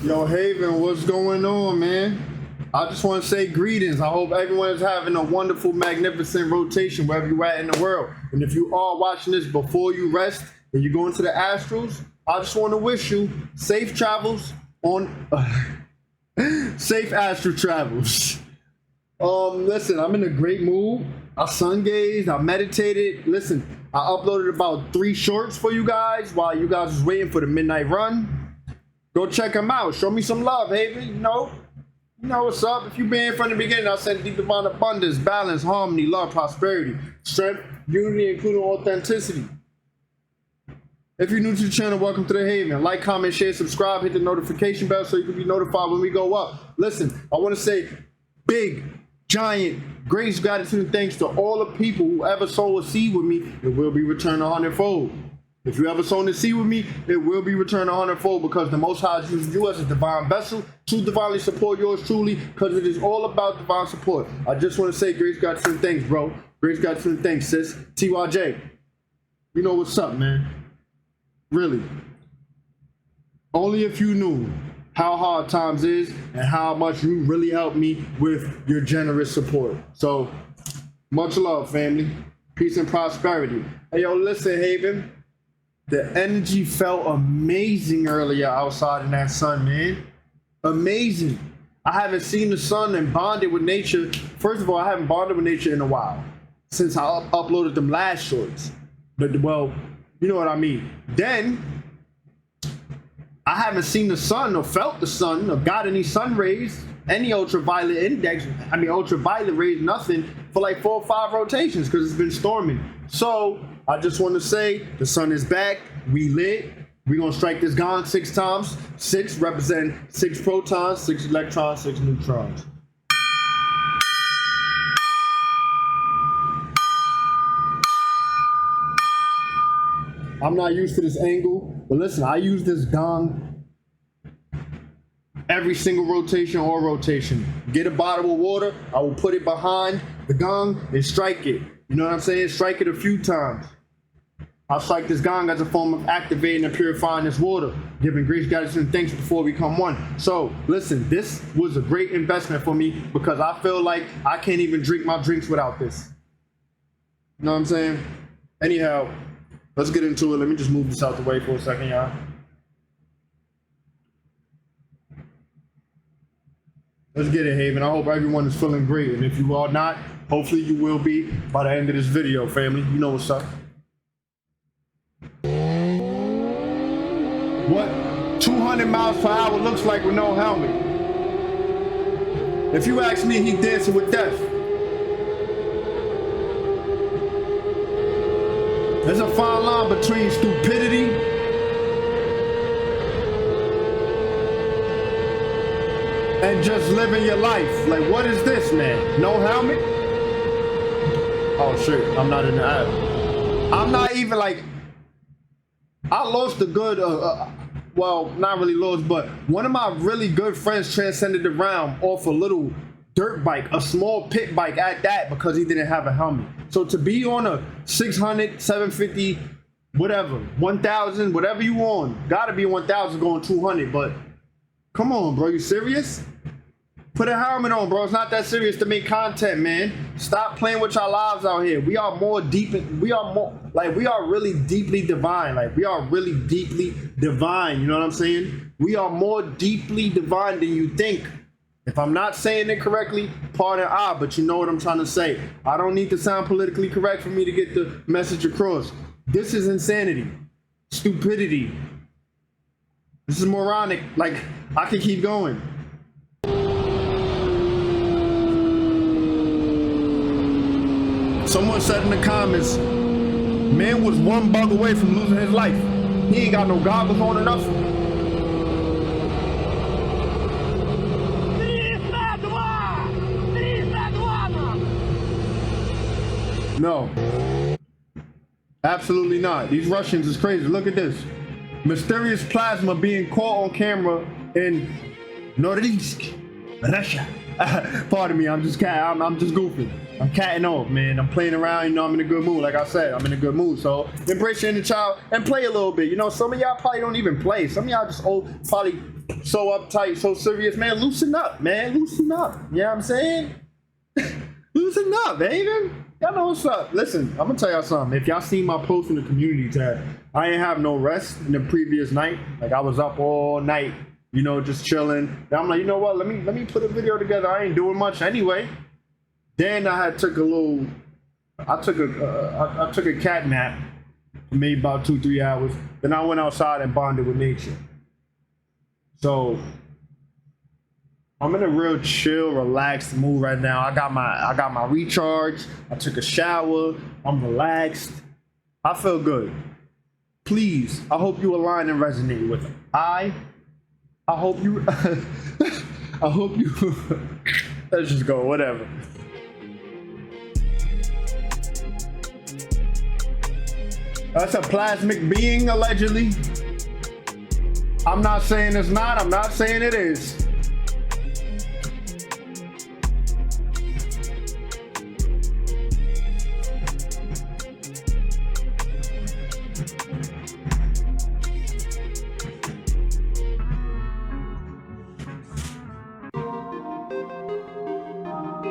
Yo, Haven, what's going on, man? I just want to say greetings. I hope everyone is having a wonderful, magnificent rotation wherever you're at in the world. And if you are watching this before you rest and you go into the astrals, I just want to wish you safe travels on safe astral travels. Listen, I'm in a great mood. I sun gazed, I meditated. Listen, I uploaded about 3 shorts for you guys while you guys was waiting for the midnight run. Go check them out. Show me some love, Haven. You know what's up. If you've been here from the beginning, I said deep divine abundance, balance, harmony, love, prosperity, strength, unity, including authenticity. If you're new to the channel, welcome to the Haven. Like, comment, share, subscribe, hit the notification bell so you can be notified when we go up. Listen, I want to say big, giant grace, gratitude, and thanks to all the people who ever sow a seed with me. It will be returned 100-fold. If you ever sown a seed with me, it will be returned 100-fold, because the Most High uses you as a divine vessel to divinely support yours truly, because it is all about divine support. I just want to say grace, gratitude, and thanks, bro. Grace, gratitude, and thanks, sis. TYJ, you know what's up, man. Really. Only if you knew how hard times is and how much you really helped me with your generous support. So, much love, family. Peace and prosperity. Hey, yo, listen, Haven. The energy felt amazing earlier outside in that sun, man. Amazing. I haven't seen the sun and bonded with nature. First of all, I haven't bonded with nature in a while, since I uploaded them last shorts. But, well, you know what I mean. Then, I haven't seen the sun or felt the sun or got any sun rays, any ultraviolet index, ultraviolet rays, nothing, for like 4 or 5 rotations, because it's been storming. So, I just want to say, the sun is back, we lit, we're going to strike this gong 6 times. 6 represent 6 protons, 6 electrons, 6 neutrons. I'm not used to this angle, but listen, I use this gong every single rotation or rotation. Get a bottle of water, I will put it behind the gong and strike it. You know what I'm saying? Strike it a few times. I'll strike this gong as a form of activating and purifying this water, giving grace, gratitude, and thanks before we become one. So, listen, this was a great investment for me, because I feel like I can't even drink my drinks without this. You know what I'm saying? Anyhow, let's get into it. Let me just move this out the way for a second, y'all. Let's get it, Haven. I hope everyone is feeling great. And if you are not, hopefully you will be by the end of this video, family. You know what's up. What 200 miles per hour looks like with no helmet. If you ask me, he dancing with death. There's a fine line between stupidity and just living your life. Like, what is this, man? No helmet? Oh shit, I'm not in the app. I'm not even like, I lost a good, well, not really lost, but one of my really good friends transcended the realm off a little dirt bike, a small pit bike at that, because he didn't have a helmet. So to be on a 600, 750, whatever, 1,000, whatever you on, gotta be 1,000 going 200, but come on, bro, you serious? Put a helmet on, bro. It's not that serious to make content, man. Stop playing with your lives out here. We are really deeply divine. Like, we are really deeply divine. You know what I'm saying? We are more deeply divine than you think. If I'm not saying it correctly, pardon but you know what I'm trying to say. I don't need to sound politically correct for me to get the message across. This is insanity. Stupidity. This is moronic. Like, I can keep going. Someone said in the comments, man was 1 bug away from losing his life. He ain't got no goggles on or nothing. No. Absolutely not. These Russians is crazy. Look at this. Mysterious plasma being caught on camera in Norilsk, Russia. Pardon me, I'm just goofing. I'm catting off, man. I'm playing around, you know, I'm in a good mood. Like I said, I'm in a good mood. So embrace your inner child and play a little bit. You know, some of y'all probably don't even play. Some of y'all just probably so uptight, so serious. Man, loosen up, man. Loosen up. You know what I'm saying? Loosen up, baby. Y'all know what's up. Listen, I'm gonna tell y'all something. If y'all seen my post in the community tab, I ain't have no rest in the previous night. Like I was up all night, you know, just chilling. And I'm like, you know what? Let me put a video together. I ain't doing much anyway. Then I took a cat nap, maybe about 2-3 hours. Then I went outside and bonded with nature. So I'm in a real chill, relaxed mood right now. I got my recharge. I took a shower. I'm relaxed. I feel good. Please, I hope you align and resonate with it. I hope you I hope you let's just go, whatever. That's a plasmic being, allegedly. I'm not saying it's not. I'm not saying it is.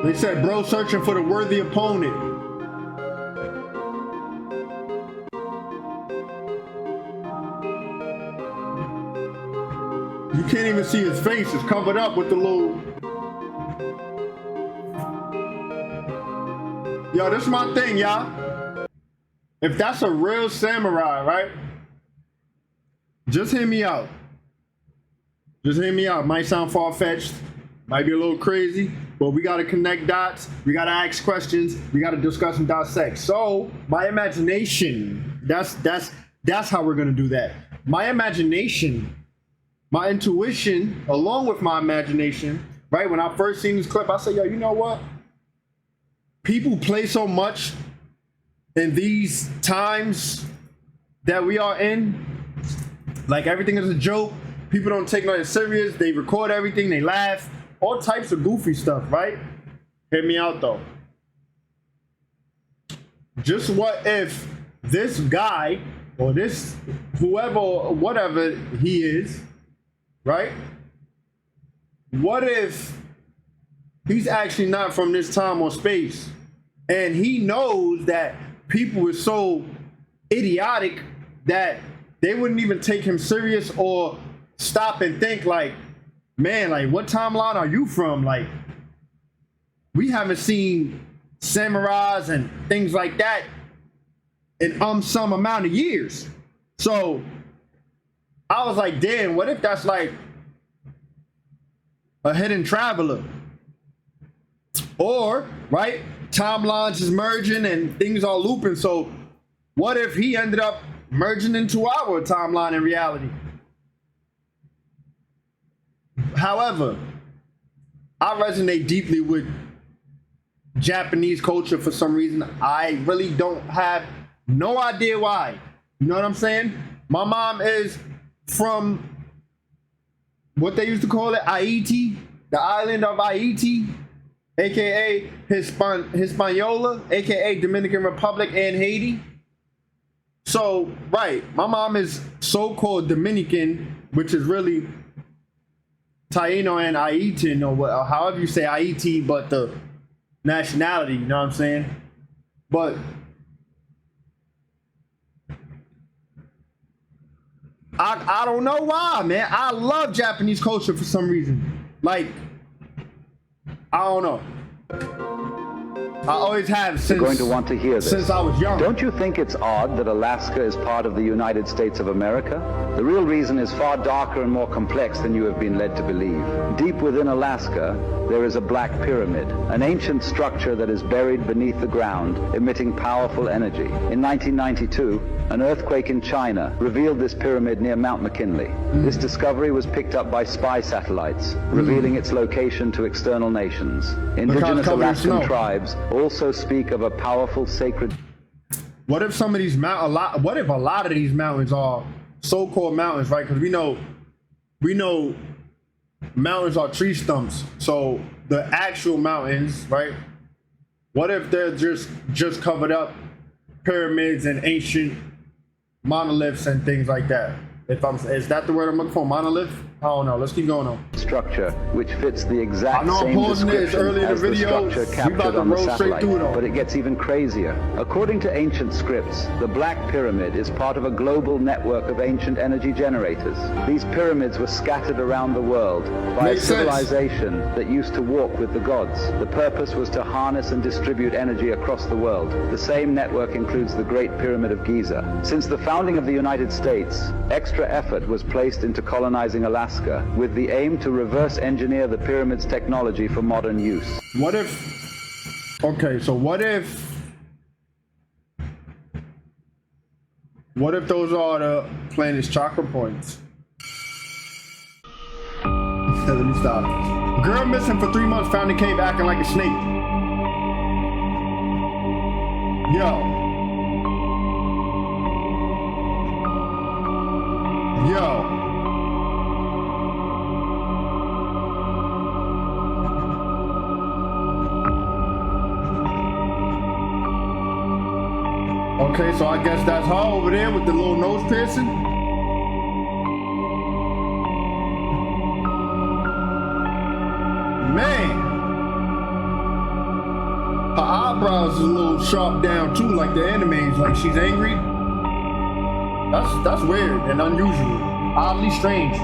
They said, bro, searching for the worthy opponent. You can't even see his face. It's covered up with the little... Yo, this is my thing, y'all. If that's a real samurai, right? Just hear me out. Just hear me out. Might sound far-fetched. Might be a little crazy. But we got to connect dots. We got to ask questions. We got to discuss and dissect. So, my imagination, that's how we're going to do that. My imagination... My intuition, along with my imagination, right? When I first seen this clip, I said, yo, you know what? People play so much in these times that we are in. Like everything is a joke. People don't take nothing serious. They record everything. They laugh. All types of goofy stuff, right? Hear me out, though. Just what if this guy or this whoever, whatever he is, right? What if he's actually not from this time or space and he knows that people are so idiotic that they wouldn't even take him serious or stop and think like, man, like what timeline are you from? Like we haven't seen samurais and things like that in some amount of years. So I was like, damn, what if that's like a hidden traveler? Or, right, timelines is merging and things are looping. So what if he ended up merging into our timeline in reality? However, I resonate deeply with Japanese culture for some reason. I really don't have no idea why. You know what I'm saying? My mom is from what they used to call it, Haiti, the island of Haiti, aka Hispaniola, aka Dominican Republic and Haiti. So, right, my mom is so-called Dominican, which is really Taino and Haitian, or however you say Haiti, but the nationality, you know what I'm saying? But I don't know why, man. I love Japanese culture for some reason. Like, I don't know. I always have since, You're going to want to hear this. Since I was young. Don't you think it's odd that Alaska is part of the United States of America? The real reason is far darker and more complex than you have been led to believe. Deep within Alaska, there is a black pyramid, an ancient structure that is buried beneath the ground, emitting powerful energy. In 1992, an earthquake in China revealed this pyramid near Mount McKinley. This discovery was picked up by spy satellites, revealing its location to external nations. Indigenous Alaskan tribes also speak of a powerful sacred... What if some of these what if a lot of these mountains are so-called mountains, right? Because we know mountains are tree stumps. So the actual mountains, right? What if they're just covered up pyramids and ancient monoliths and things like that? Is that the word I'm looking for? Monolith? I don't know. Let's keep going on. Structure which fits the exact I know I'm same pausing this description early in the as the video. structure We about captured to on the roll straight satellite. through though. But it gets even crazier. According to ancient scripts, the Black Pyramid is part of a global network of ancient energy generators. These pyramids were scattered around the world by Makes a civilization that used to walk with the gods. The purpose was to harness and distribute energy across the world. The same network includes the Great Pyramid of Giza. Since the founding of the United States, extra effort was placed into colonizing Alaska with the aim to reverse engineer the pyramid's technology for modern use. What if, okay, so what if those are the planet's chakra points? Let me stop. Girl missing for 3 months, found in cave acting like a snake. Yo. Okay, so I guess that's her over there with the little nose piercing. Man, her eyebrows is a little sharp down too, like the animes, like she's angry. That's weird and unusual, oddly strange.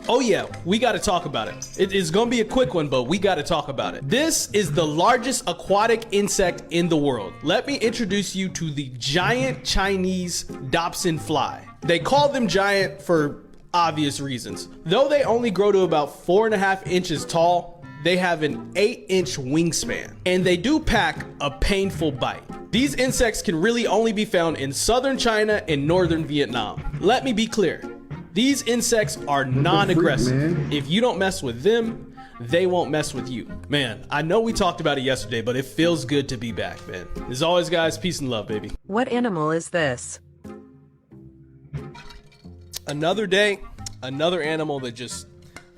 Oh yeah, we gotta talk about it. It is gonna be a quick one, but we gotta talk about it. This is the largest aquatic insect in the world. Let me introduce you to the giant Chinese Dobson fly. They call them giant for obvious reasons. Though they only grow to about 4.5 inches tall, they have an 8-inch wingspan, and they do pack a painful bite. These insects can really only be found in southern China and northern Vietnam. Let me be clear. These insects are non-aggressive. If you don't mess with them, they won't mess with you. Man, I know we talked about it yesterday, but it feels good to be back, man. As always, guys, peace and love, baby. What animal is this? Another day, another animal that just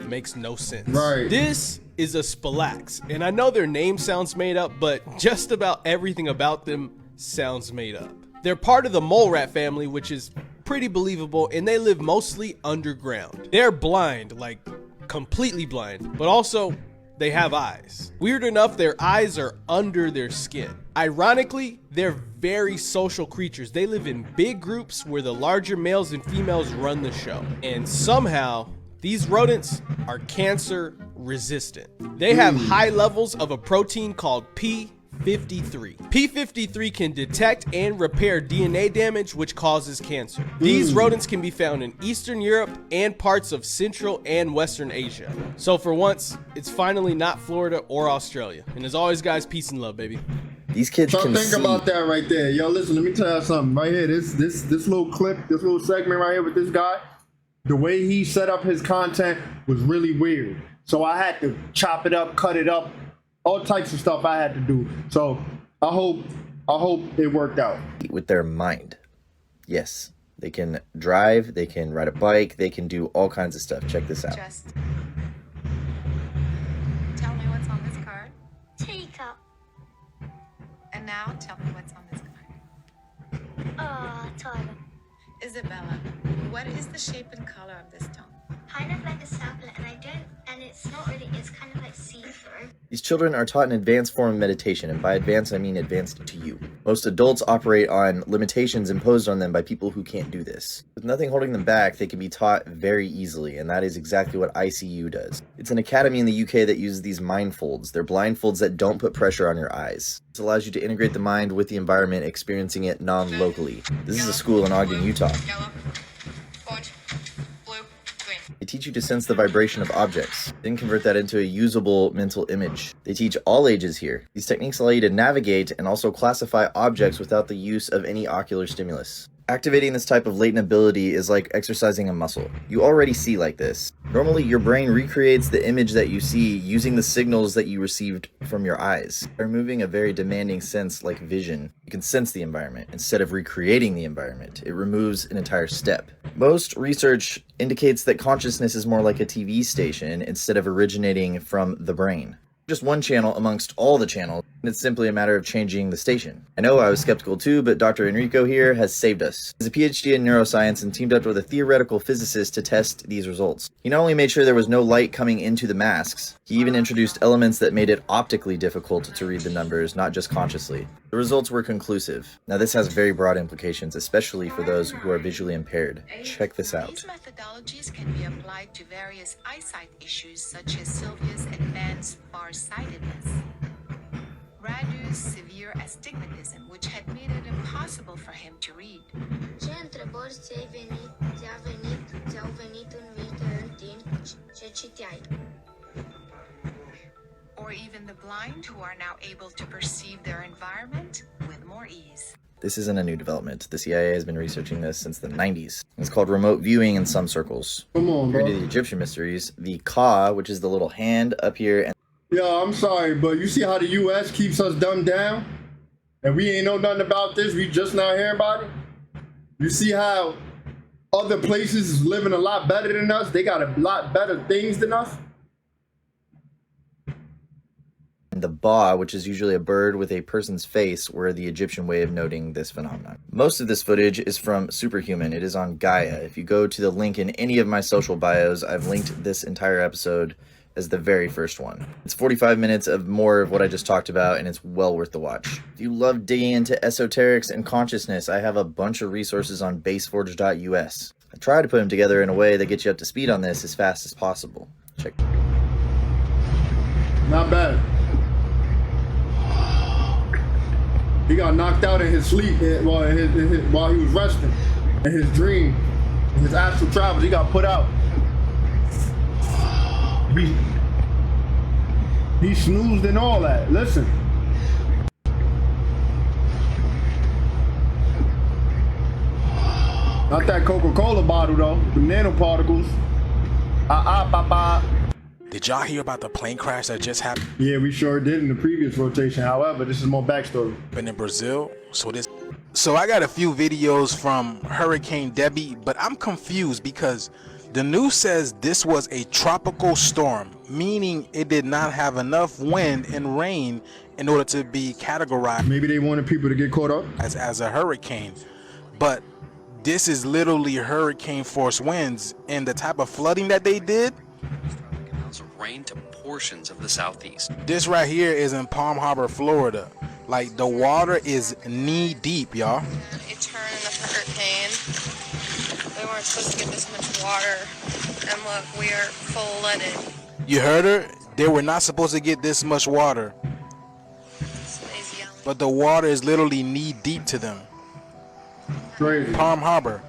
makes no sense. Right. This is a spalax, and I know their name sounds made up, but just about everything about them sounds made up. They're part of the mole rat family, which is pretty believable, and they live mostly underground. They're blind, like completely blind, but also they have eyes. Weird enough, their eyes are under their skin. Ironically, they're very social creatures. They live in big groups where the larger males and females run the show. And somehow, these rodents are cancer resistant. They have high levels of a protein called P53. P53 can detect and repair DNA damage, which causes cancer. These rodents can be found in Eastern Europe and parts of Central and Western Asia. So for once, it's finally not Florida or Australia. And as always, guys, peace and love, baby. These kids So can think see. about that right there. Yo, listen, let me tell you something right here. This little clip, this little segment right here with this guy, the way he set up his content was really weird. So I had to chop it up, cut it up, all types of stuff I had to do. So I hope it worked out. With their mind. Yes, they can drive, they can ride a bike, they can do all kinds of stuff. Check this out. Just tell me what's on this card. Teacup. And now tell me what's on this card. Toilet. Isabella, what is the shape and color of this stone? Kind of like a sapling, and it's not really, it's kind of like see-through. These children are taught an advanced form of meditation, and by advanced I mean advanced to you. Most adults operate on limitations imposed on them by people who can't do this. With nothing holding them back, they can be taught very easily, and that is exactly what ICU does. It's an academy in the UK that uses these mindfolds. They're blindfolds that don't put pressure on your eyes. This allows you to integrate the mind with the environment, experiencing it non-locally. This is a school in Ogden, Utah. Yellow, orange, blue, green. They teach you to sense the vibration of objects, then convert that into a usable mental image. They teach all ages here. These techniques allow you to navigate and also classify objects without the use of any ocular stimulus. Activating this type of latent ability is like exercising a muscle. You already see like this. Normally, your brain recreates the image that you see using the signals that you received from your eyes. By removing a very demanding sense like vision, you can sense the environment instead of recreating the environment. It removes an entire step. Most research indicates that consciousness is more like a TV station instead of originating from the brain. Just one channel amongst all the channels, and it's simply a matter of changing the station. I know I was skeptical too, but Dr. Enrico here has saved us. He's a PhD in neuroscience and teamed up with a theoretical physicist to test these results. He not only made sure there was no light coming into the masks, he even introduced elements that made it optically difficult to read the numbers, not just consciously. The results were conclusive. Now this has very broad implications, especially for those who are visually impaired. Check this out. These methodologies can be applied to various eyesight issues such as Sylvia's advanced farsightedness, Radu's severe astigmatism, which had made it impossible for him to read, Ce întrebări ți-au venit în minte în timp ce citeai? or even the blind who are now able to perceive their environment with more ease. This isn't a new development. The CIA has been researching this since the 90s. It's called remote viewing in some circles. Come on, bro. Here to the Egyptian mysteries, the Ka, which is the little hand up here, and Yo, I'm sorry, but you see how the U.S. keeps us dumbed down? And we ain't know nothing about this. We just now hearing about it? You see how other places is living a lot better than us? They got a lot better things than us? the Ba, which is usually a bird with a person's face, were the Egyptian way of noting this phenomenon. Most of this footage is from Superhuman. It is on Gaia. If you go to the link in any of my social bios, I've linked this entire episode as the very first one. It's 45 minutes of more of what I just talked about, and it's well worth the watch. If you love digging into esoterics and consciousness, I have a bunch of resources on baseforge.us. I try to put them together in a way that gets you up to speed on this as fast as possible. Check. Not bad. He got knocked out in his sleep while he was resting. In his dream, in his astral travels, he got put out. He snoozed and all that. Listen. Not that Coca-Cola bottle though. The nanoparticles. Did y'all hear about the plane crash that just happened Yeah, we sure did in the previous rotation. However, this is more backstory. in Brazil? So I got a few videos from Hurricane Debbie, but I'm confused because the news says this was a tropical storm, meaning it did not have enough wind and rain in order to be categorized Maybe they wanted people to get caught up. as a hurricane. But this is literally hurricane force winds, and the type of flooding that they did. Amounts of rain to portions of the southeast. This right here is in Palm Harbor, Florida. Like, the water is knee deep, y'all. It turned in a hurricane. We weren't supposed to get this much water, and look, we are flooded. You heard her? They were not supposed to get this much water, Somebody's yelling. but the water is literally knee deep to them. Crazy. Palm Harbor.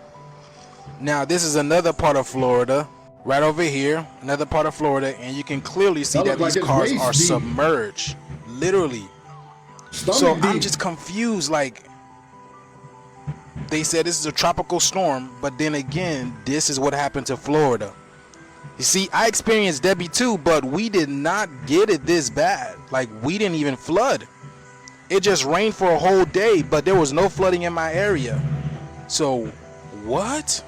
Now, this is another part of Florida, right over here, another part of Florida, and you can clearly see That that look these like it's cars are waist deep. submerged, literally. So Stomach I'm deep. just confused. Like, they said this is a tropical storm, but then again, this is what happened to Florida. You see, I experienced Debbie too, but we did not get it this bad. Like, we didn't even flood. It just rained for a whole day, but there was no flooding in my area. So, what?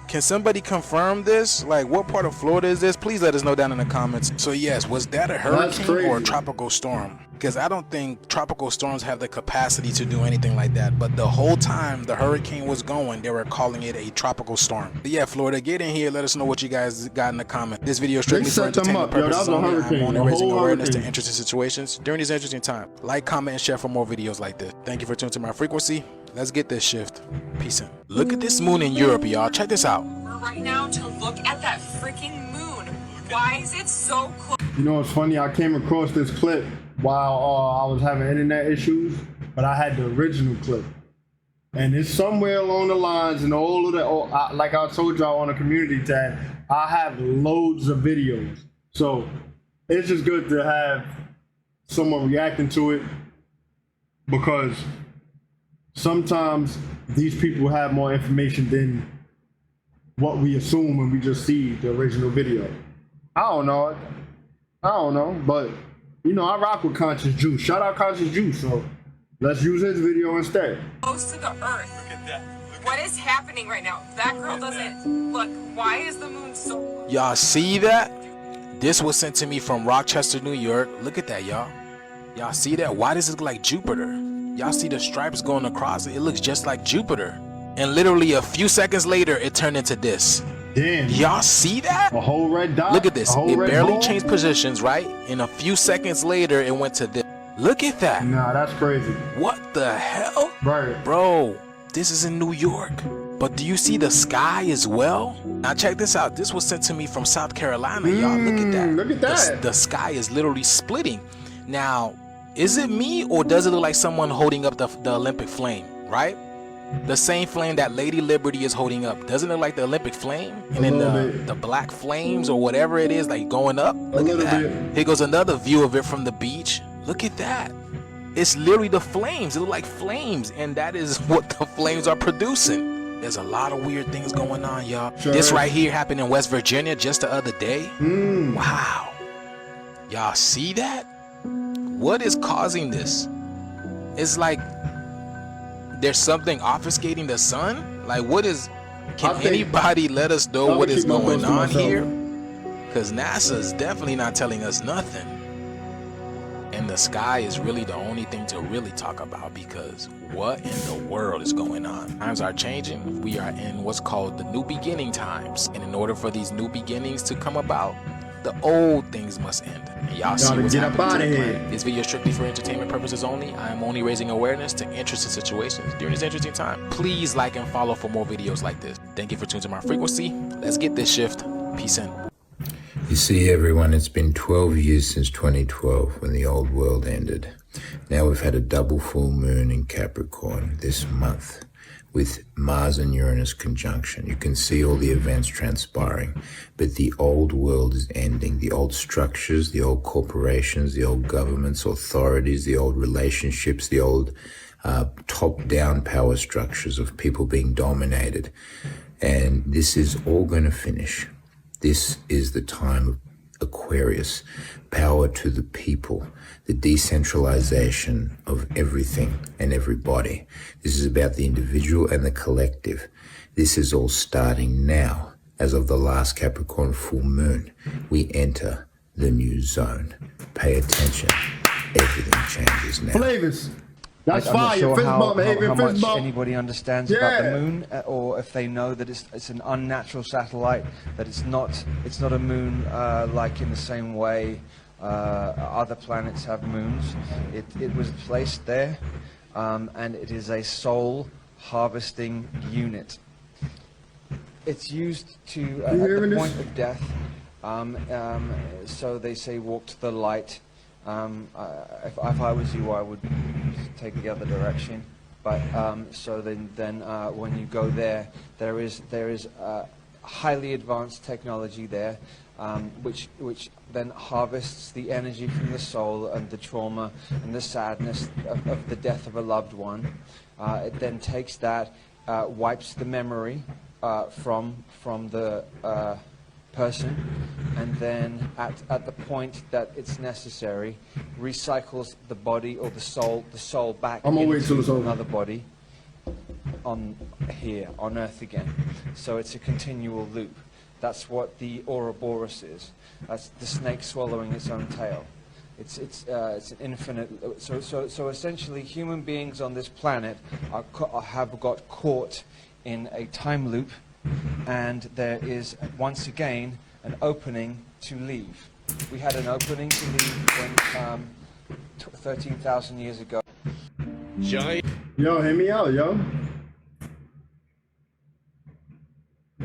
Can somebody confirm this? Like, what part of Florida is this? Please let us know down in the comments. So yes, was that a hurricane or a crazy. tropical storm? Because I don't think tropical storms have the capacity to do anything like that. But the whole time the hurricane was going, they were calling it a tropical storm. But yeah, Florida, get in here. Let us know what you guys got in the comments. This video is strictly for set them entertainment up, yo. That purposes was a only. hurricane, I'm only a raising whole awareness to hurricane. interesting situations during this interesting time. Like, comment, and share for more videos like this. Thank you for tuning to my frequency. Let's get this shift. Peace in. Look at this moon in Europe, y'all. Check this out. Right now to look at that freaking moon. Why is it so close? You know what's funny? I came across this clip while I was having internet issues, but I had the original clip. And it's somewhere along the lines and all of that. Like I told y'all on the community tab, I have loads of videos. So it's just good to have someone reacting to it because sometimes these people have more information than what we assume when we just see the original video. I don't know, but you know, I rock with Conscious Juice. Shout out Conscious Juice. So let's use his video instead. Close to the earth. Look at that. What is happening right now? That girl doesn't look. Why is the moon so? Y'all see that? This was sent to me from Rochester, New York. Look at that, y'all. Y'all see that? Why does it look like Jupiter? Y'all see the stripes going across it? It looks just like Jupiter. And literally a few seconds later, it turned into this. Damn. Y'all see that? A whole red dot. Look at this. It barely ball? changed positions, right? And a few seconds later, it went to this. Look at that. Nah, that's crazy. What the hell? Right. Bro, this is in New York. But do you see the sky as well? Now check this out. This was sent to me from South Carolina, y'all. Look at that. Look at that. The sky is literally splitting. Now, is it me or does it look like someone holding up the Olympic flame, right? The same flame that Lady Liberty is holding up. Doesn't it look like the Olympic flame? And then the black flames or whatever it is, like going up. Look at that. Here goes another view of it from the beach. Look at that. It's literally the flames. It look like flames. And that is what the flames are producing. There's a lot of weird things going on, y'all. Sure. This right here happened in West Virginia just the other day. Wow. Y'all see that? What is causing this? It's like there's something obfuscating the sun? Like what is, can anybody let us know what is going on here? Because NASA's definitely not telling us nothing. And the sky is really the only thing to really talk about, because what in the world is going on? Times are changing. We are in what's called the new beginning times. And in order for these new beginnings to come about, the old things must end. And y'all see what's happening to the planet. This video is strictly for entertainment purposes only. I am only raising awareness to interesting situations during this interesting time. Please like and follow for more videos like this. Thank you for tuning to my frequency. Let's get this shift. Peace in. You see, everyone, it's been 12 years since 2012 when the old world ended. Now we've had a double full moon in Capricorn this month with Mars and Uranus conjunction. You can see all the events transpiring, but the old world is ending. The old structures, the old corporations, the old governments, authorities, the old relationships, the old top-down power structures of people being dominated. And this is all going to finish. This is the time of Aquarius, power to the people, the decentralization of everything and everybody. This is about the individual and the collective. This is all starting now. As of the last Capricorn full moon, we enter the new zone. Pay attention. Everything changes now. Flavors. That's I'm fire. not sure Fist how bump, Haven, much fist bump. anybody understands about the moon, or if they know that it's an unnatural satellite, that it's not a moon like in the same way other planets have moons. It was placed there, and it is a soul harvesting unit. It's used to at the point of death. So they say, walk to the light. If I was you, I would take the other direction. But so then when you go there, there is highly advanced technology there, which then harvests the energy from the soul and the trauma and the sadness of the death of a loved one. It then takes that, wipes the memory from the person, and then at the point that it's necessary, recycles the body or the soul back into another body on Earth again. So it's a continual loop. That's what the Ouroboros is. That's the snake swallowing its own tail. It's an infinite. So essentially, human beings on this planet have got caught in a time loop. And there is, once again, an opening to leave. We had an opening to leave when 13,000 years ago. Yo, hear me out, yo.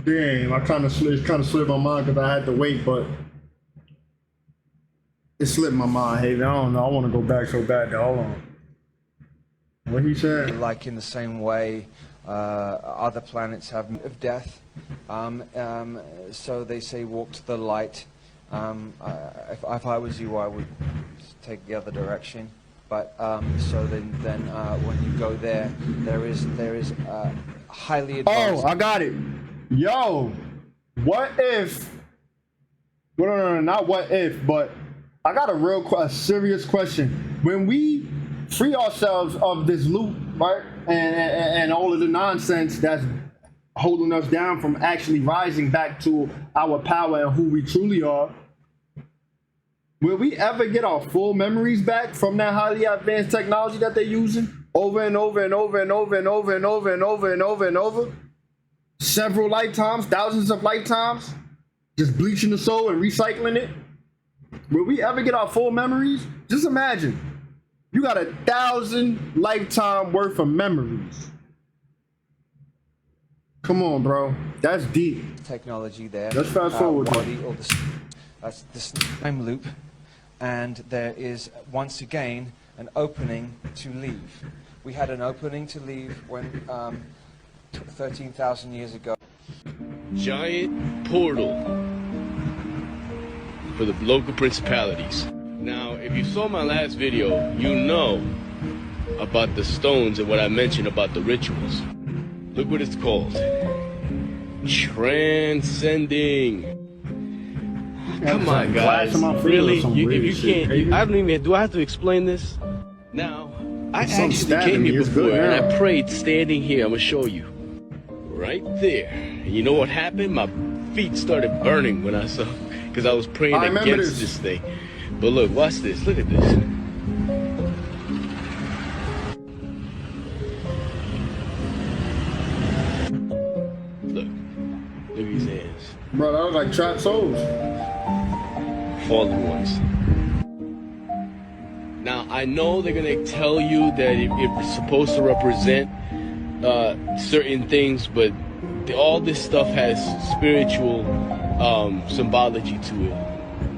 Damn, it kind of slipped my mind because I had to wait, but it slipped my mind. Hey, I don't know. I want to go back so bad. Hold on. What he said? Like in the same way other planets have of death. So they say, walk to the light. If I was you, I would take the other direction. But so then when you go there, there is highly advanced. Oh, I got it. Yo, what if? No, not what if, but I got a serious question. When we free ourselves of this loop, right, and all of the nonsense that's holding us down from actually rising back to our power and who we truly are, will we ever get our full memories back from that highly advanced technology that they're using over and over and over and over and over and over and over and over and over? Several lifetimes, thousands of lifetimes, just bleaching the soul and recycling it? Will we ever get our full memories? Just imagine, you got 1,000 lifetime worth of memories. Come on, bro. That's deep. Technology there. Let's fast forward. That's this time loop, and there is once again an opening to leave. We had an opening to leave when 13,000 years ago. Giant portal for the local principalities. Now, if you saw my last video, you know about the stones and what I mentioned about the rituals. Look what it's called. Transcending. Come on, guys. Really? If you can't, I don't even, do I have to explain this? Now, I actually came here before and I prayed standing here. I'm going to show you. Right there. And you know what happened? My feet started burning when I saw, because I was praying against this thing. But look, watch this. Look at this. Look at his hands. Bro, that was like trapped souls. Fallen ones. Now, I know they're going to tell you that it's supposed to represent certain things, but all this stuff has spiritual symbology to it.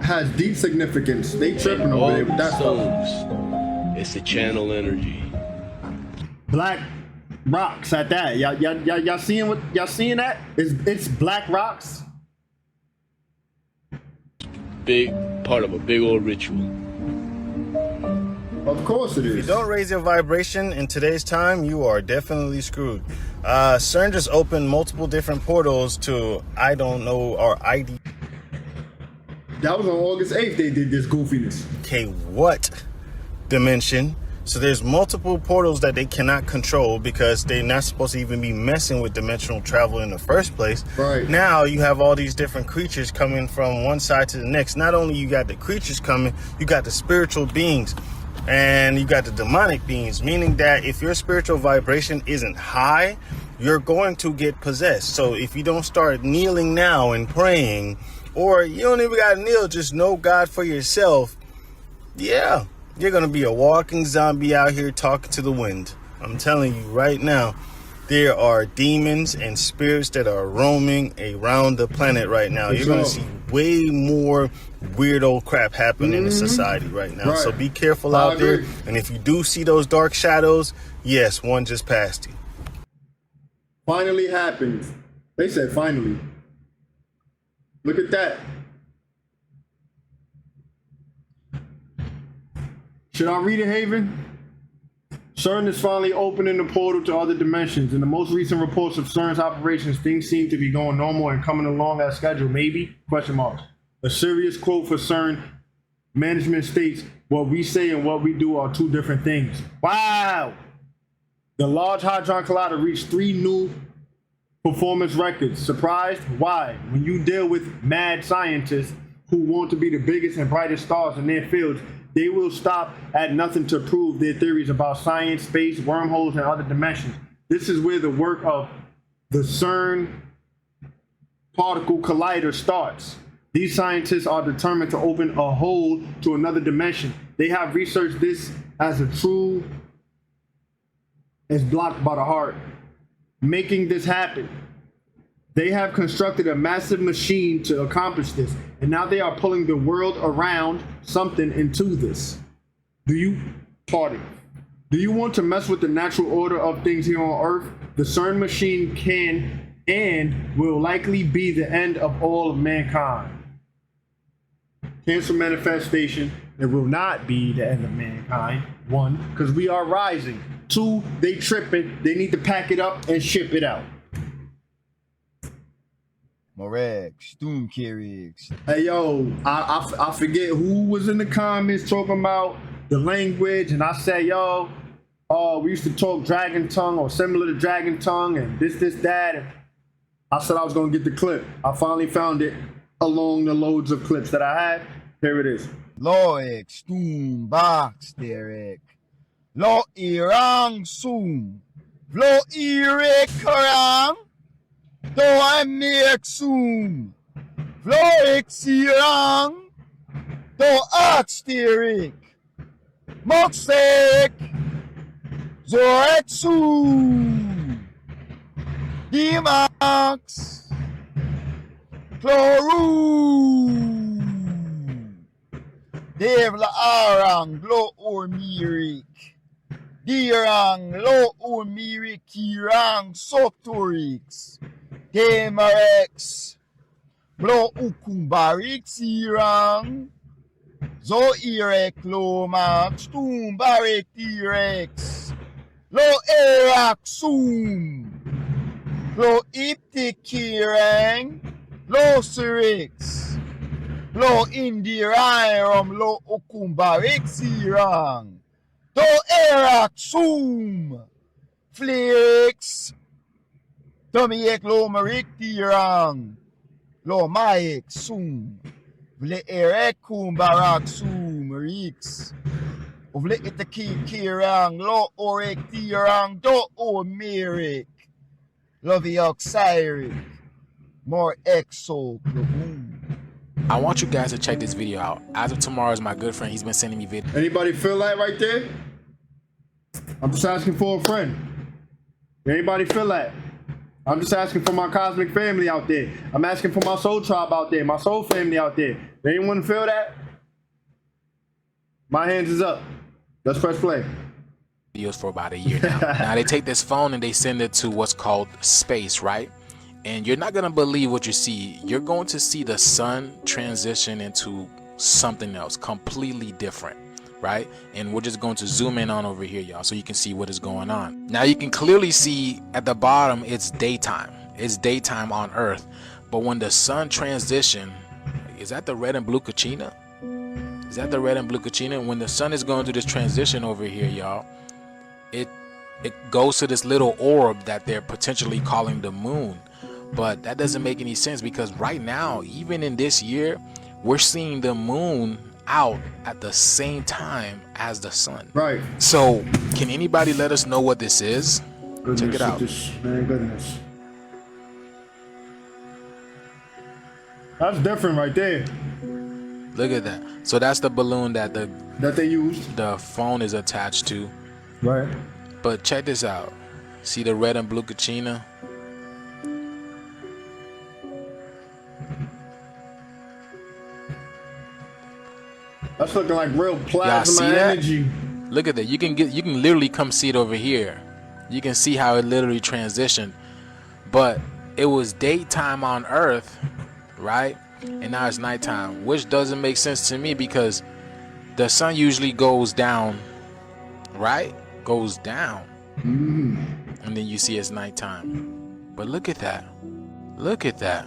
Has deep significance. They tripping over there with that stuff. It's a channel energy. Black rocks at that. Y'all seeing what y'all seeing that? It's black rocks. Big part of a big old ritual. Of course it is. If you don't raise your vibration in today's time, you are definitely screwed. CERN just opened multiple different portals to, I don't know, our ID. That was on August 8th they did this goofiness. Okay, what dimension? So there's multiple portals that they cannot control because they're not supposed to even be messing with dimensional travel in the first place. Right. Now you have all these different creatures coming from one side to the next. Not only you got the creatures coming, you got the spiritual beings. And you got the demonic beings, meaning that if your spiritual vibration isn't high, you're going to get possessed. So if you don't start kneeling now and praying, or you don't even got to kneel, just know God for yourself, yeah, you're going to be a walking zombie out here talking to the wind. I'm telling you right now, there are demons and spirits that are roaming around the planet right now. You're going to see way more weirdo crap happening in society right now. Right. So be careful out there. And if you do see those dark shadows, yes, one just passed you. Finally happened. They said finally. Look at that. Should I read it, Haven? CERN is finally opening the portal to other dimensions. In the most recent reports of CERN's operations, things seem to be going normal and coming along as scheduled. Maybe? Question mark. A serious quote for CERN management states, what we say and what we do are two different things. Wow! The Large Hadron Collider reached 3 new performance records. Surprised? Why? When you deal with mad scientists who want to be the biggest and brightest stars in their fields, they will stop at nothing to prove their theories about science, space, wormholes, and other dimensions. This is where the work of the CERN particle collider starts. These scientists are determined to open a hole to another dimension. They have researched this as a true is blocked by the heart. Making this happen. They have constructed a massive machine to accomplish this, and now they are pulling the world around something into this. Do you want to mess with the natural order of things here on Earth? The CERN machine can and will likely be the end of all of mankind. Cancel manifestation. it will not be the end of mankind. 1, because we are rising. 2, they tripping. They need to pack it up and ship it out. Morex, Doomkerix. Hey yo, I forget who was in the comments talking about the language, and I said, yo, we used to talk dragon tongue or similar to dragon tongue and this, that. And I said I was gonna get the clip. I finally found it along the loads of clips that I had. Here it is. Loex, Doom, Box, Derek. Lo Irang Soom. Lo Irek Karang. Do I make Soom. Lo Exirang. Do Atsterik. Moxek. Zoretsu. Dimax. Chloru. Dev la arang lo ormirik. Dirang lo ormirik kirang soptorix. Demarex. Lo ukumbarik sirang. Zo irek lo max tumbarik T-rex. Lo erak sum. Lo iptikirang. Lo sirix. Lo indirairam lo okumbarik sirang. Do erak sum. Flix. Domiek lo marik tirang. Lo maik sum. Vle erek kumbarak sum rix. Vle itaki kirang lo orek tirang do o mirik. Lo vioxiric. More exo. I want you guys to check this video out. As of tomorrow is my good friend. He's been sending me videos. Anybody feel that right there? I'm just asking for a friend. Anybody feel that? I'm just asking for my cosmic family out there. I'm asking for my soul tribe out there, my soul family out there. Anyone feel that? My hands is up. Let's press play. Videos for about a year now. Now they take this phone and they send it to what's called space, right? And you're not going to believe what you see. You're going to see the sun transition into something else completely different, right? And we're just going to zoom in on over here, y'all, so you can see what is going on. Now you can clearly see at the bottom it's daytime. It's daytime on Earth. But when the sun transition, is that the red and blue Kachina? Is that the red and blue Kachina? When the sun is going through this transition over here, y'all, it goes to this little orb that they're potentially calling the moon. But that doesn't make any sense because right now, even in this year, we're seeing the moon out at the same time as the sun. Right. So can anybody let us know what this is? Check it out. Man, goodness. That's different right there. Look at that. So that's the balloon that they used. The phone is attached to. Right. But check this out. See the red and blue Kachina? That's looking like real plasma energy. Look at that. You can literally come see it over here. You can see how it literally transitioned. But it was daytime on Earth, right? And now it's nighttime, which doesn't make sense to me because the sun usually goes down, right? Goes down. And then you see it's nighttime. But look at that. Look at that.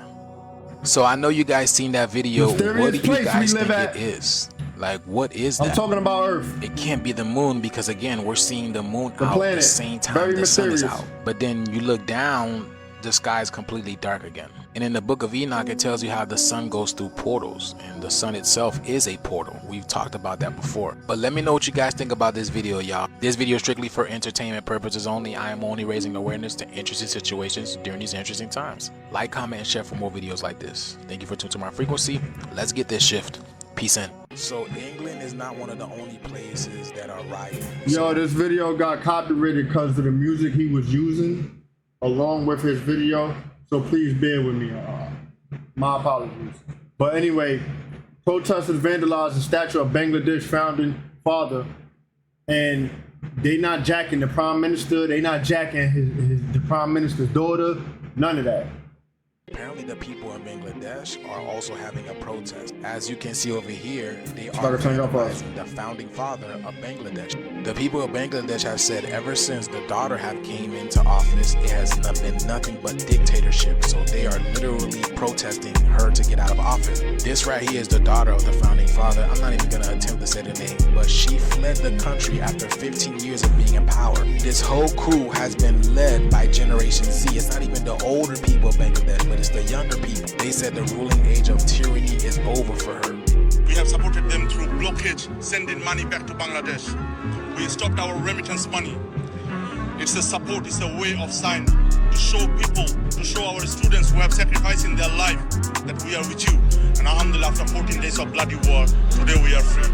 So I know you guys seen that video. What do you guys think it is? Like, what is that? I'm talking about Earth. It can't be the moon because, again, we're seeing the moon out at the same time the sun is out. But then you look down, the sky is completely dark again. And in the book of Enoch, it tells you how the sun goes through portals. And the sun itself is a portal. We've talked about that before. But let me know what you guys think about this video, y'all. This video is strictly for entertainment purposes only. I am only raising awareness to interesting situations during these interesting times. Like, comment, and share for more videos like this. Thank you for tuning to my frequency. Let's get this shift. Peace in. So England is not one of the only places that are rioting. Yo, this video got copyrighted because of the music he was using along with his video. So please bear with me. My apologies. But anyway, protesters vandalized the statue of Bangladesh founding father, and they not jacking the prime minister. They not jacking the prime minister's daughter. None of that. apparently the people in Bangladesh are also having a protest. As you can see over here, they are vandalizing the founding father of Bangladesh. The people of Bangladesh have said ever since the daughter have came into office, it has been nothing but dictatorship. So they are literally protesting her to get out of office. This right here is the daughter of the founding father. I'm not even gonna attempt to say the name, but she fled the country after 15 years of being in power. This whole crew has been led by Generation Z. It's not even the older people of Bangladesh, but it's the younger people. They said the ruling age of tyranny is over for her. We have supported them through blockage, sending money back to Bangladesh. We stopped our remittance money. It's a support, it's a way of sign to show people, to show our students who have sacrificed in their life that we are with you. And alhamdulillah, after 14 days of bloody war, today we are free.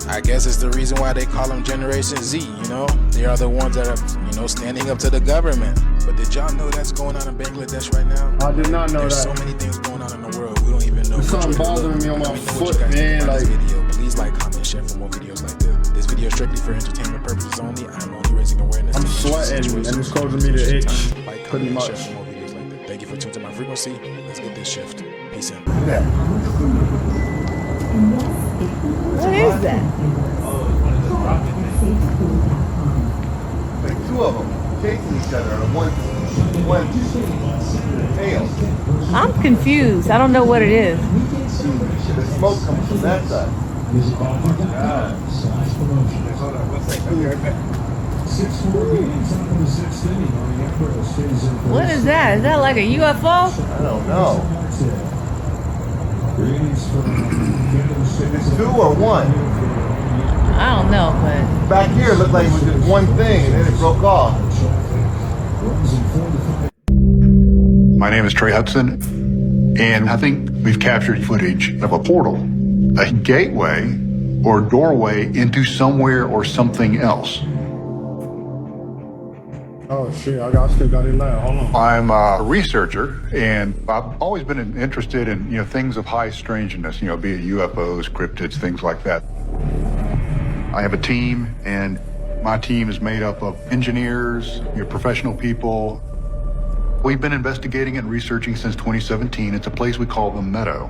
I guess it's the reason why they call them Generation Z, you know? They are the ones that are, you know, standing up to the government. But did y'all know that's going on in Bangladesh right now? I did not know There's that. so many things going on in the world. We don't even know. There's something bothering me on my foot, man. Like, video. Please like, comment, share for more videos like this. This video is strictly for entertainment purposes only. I'm only raising awareness. I'm sweating and it's causing me to itch. Like, Pretty comment, much. share for more videos like this. Thank you for tuning to my frequency. Let's get this shift. Peace out. What is that? Like two of them chasing each other on one tail. I'm confused. I don't know what it is. The smoke comes from that side. What is that? Is that like a UFO? I don't know. It's two or one? I don't know, but back here it looked like it was just one thing and then it broke off. My name is Trey Hudson, and I think we've captured footage of a portal, a gateway or doorway into somewhere or something else. Oh shit, I still got it loud. Hold on. I'm a researcher, and I've always been interested in, things of high strangeness, be it UFOs, cryptids, things like that. I have a team, and my team is made up of engineers, professional people. We've been investigating and researching since 2017. It's a place we call the Meadow.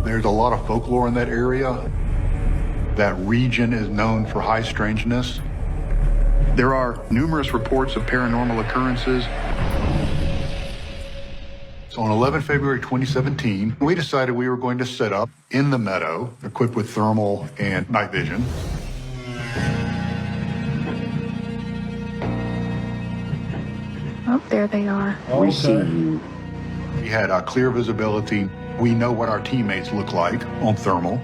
There's a lot of folklore in that area. That region is known for high strangeness. There are numerous reports of paranormal occurrences. So on 11 February 2017, we decided we were going to set up in the Meadow, equipped with thermal and night vision. Oh, there they are. We see you. We had clear visibility. We know what our teammates look like on thermal.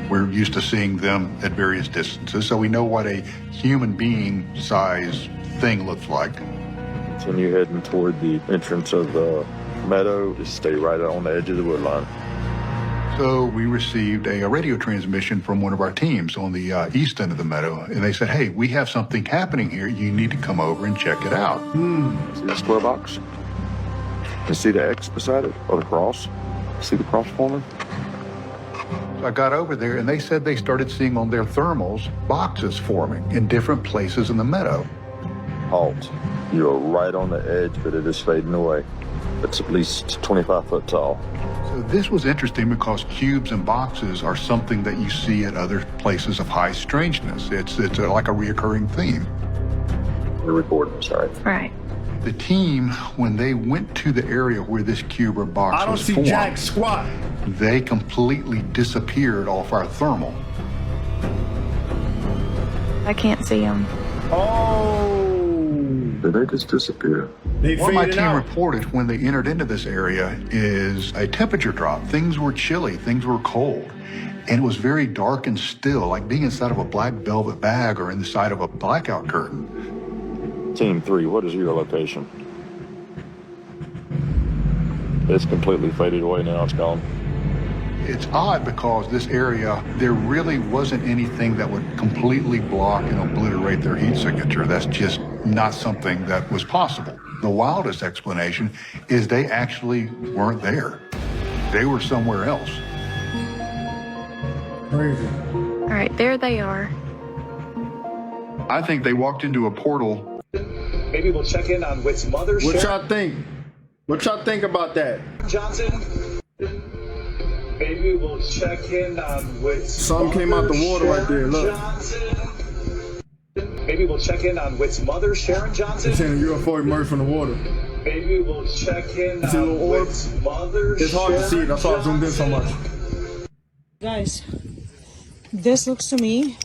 We're used to seeing them at various distances, so we know what a human being size thing looks like. Continue heading toward the entrance of the meadow. Just stay right on the edge of the wood line. So we received a radio transmission from one of our teams on the east end of the meadow, and they said, hey, we have something happening here. You need to come over and check it out. See the square box? You see the X beside it, or the cross? See the cross forming? I got over there, and they said they started seeing on their thermals boxes forming in different places in the meadow. Halt. You are right on the edge, but it is fading away. It's at least 25 foot tall. So this was interesting because cubes and boxes are something that you see at other places of high strangeness. It's like a reoccurring theme. You're recording, sorry. Right. The team, when they went to the area where this cube or box I don't was see formed, jack squat. they completely disappeared off our thermal. I can't see them. Oh. Did they just disappear? What my team reported when they entered into this area is a temperature drop. Things were chilly, things were cold, and it was very dark and still, like being inside of a black velvet bag or inside of a blackout curtain. Team 3, what is your location? It's completely faded away now, it's gone. It's odd because this area, there really wasn't anything that would completely block and obliterate their heat signature. That's just not something that was possible. The wildest explanation is they actually weren't there. They were somewhere else. Crazy. All right, there they are. I think they walked into a portal. Maybe we'll check in on Witt's mother. What y'all think? What y'all think about that? Johnson, maybe we'll check in on Witt's Some came out the water right there, look. Johnson. Maybe we'll check in on Witt's mother, Sharon Johnson. It's in a UFO emerged from the water. Maybe we'll check in See a on little orb? Witt's mother, It's hard to see, Sharon that's why I zoomed in so much. Guys, this looks to me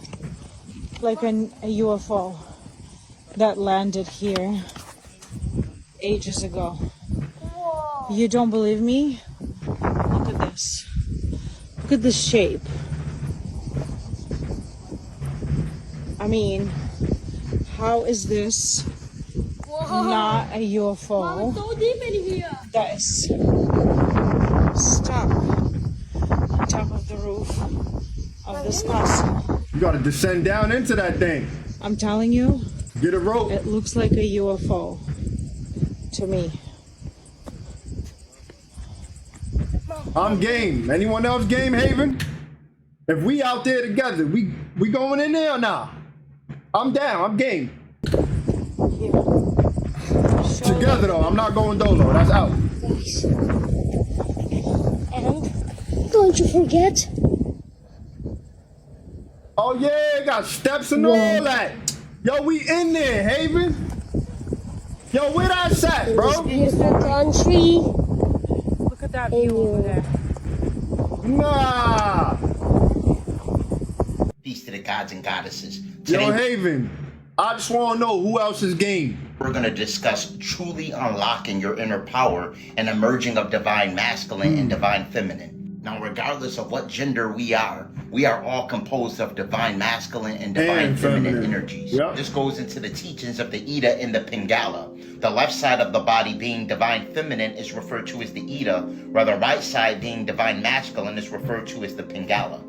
like a UFO that landed here ages ago. You don't believe me? Look at this. Look at this shape. I mean, how is this not a UFO that is stuck on top of the roof of this castle? You gotta descend down into that thing. I'm telling you, get a rope. It looks like a UFO to me. I'm game. Anyone else game, Haven? If we out there together, we going in there or not? I'm down. I'm game. Together though. I'm not going dolo. That's out. And don't you forget? Oh yeah, got steps and all that. Yo, we in there, Haven. Yo, where that at, bro? This beautiful country. Look at that view over there. Nah. Peace to the gods and goddesses. Yo, Haven, I just want to know who else is game. We're going to discuss truly unlocking your inner power and emerging of divine masculine and divine feminine. Now, regardless of what gender we are all composed of divine masculine and divine feminine energies. Yep. This goes into the teachings of the Ida and the Pingala. The left side of the body being divine feminine is referred to as the Ida, while the right side being divine masculine is referred to as the Pingala.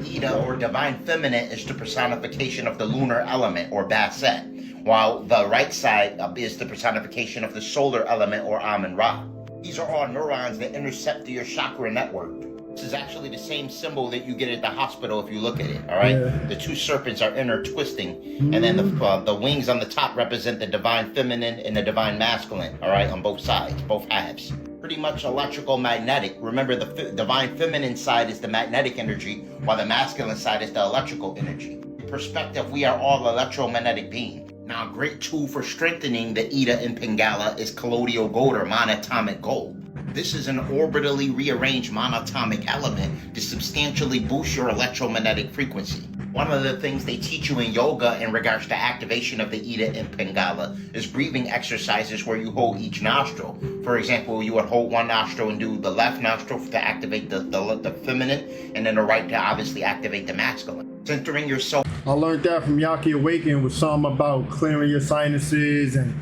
Ida, or divine feminine, is the personification of the lunar element, or Basset, while the right side is the personification of the solar element, or Amun-Ra. These are all neurons that intercept your chakra network. This is actually the same symbol that you get at the hospital if you look at it, all right? Yeah. The two serpents are intertwisting, and then the wings on the top represent the divine feminine and the divine masculine, all right, on both sides, both halves. Pretty much electrical magnetic. Remember, the divine feminine side is the magnetic energy, while the masculine side is the electrical energy. In perspective, we are all electromagnetic beings. Now, a great tool for strengthening the Ida and Pingala is colloidal gold, or monatomic gold. This is an orbitally rearranged monatomic element to substantially boost your electromagnetic frequency. One of the things they teach you in yoga in regards to activation of the Ida and Pingala is breathing exercises where you hold each nostril. For example, you would hold one nostril and do the left nostril to activate the feminine, and then the right to obviously activate the masculine. Centering yourself. I learned that from Yaki Awaken with something about clearing your sinuses and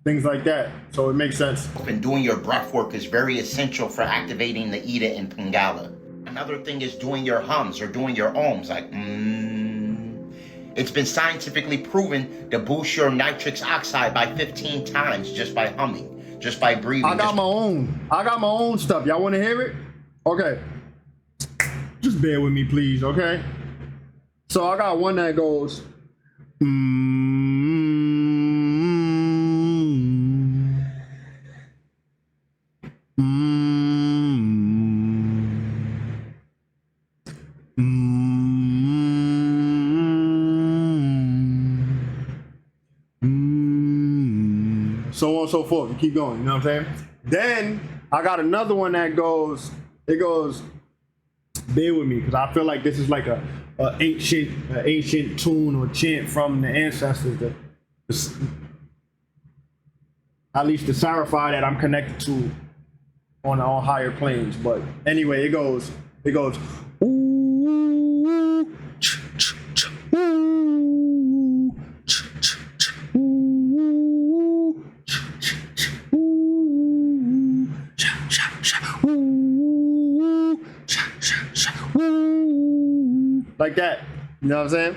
things like that, so it makes sense. And doing your breath work is very essential for activating the Ida and Pingala. Another thing is doing your hums or doing your ohms, like It's been scientifically proven to boost your nitric oxide by 15 times just by humming, just by breathing. I got my own stuff. Y'all want to hear it? Okay. Just bear with me, please, okay? So I got one that goes so on and so forth. You keep going, you know what I'm saying? Then I got another one that goes, bear with me, because I feel like this is like a ancient tune or chant from the ancestors, at least the Sarify that I'm connected to on higher planes. But anyway, it goes like that, you know what I'm saying?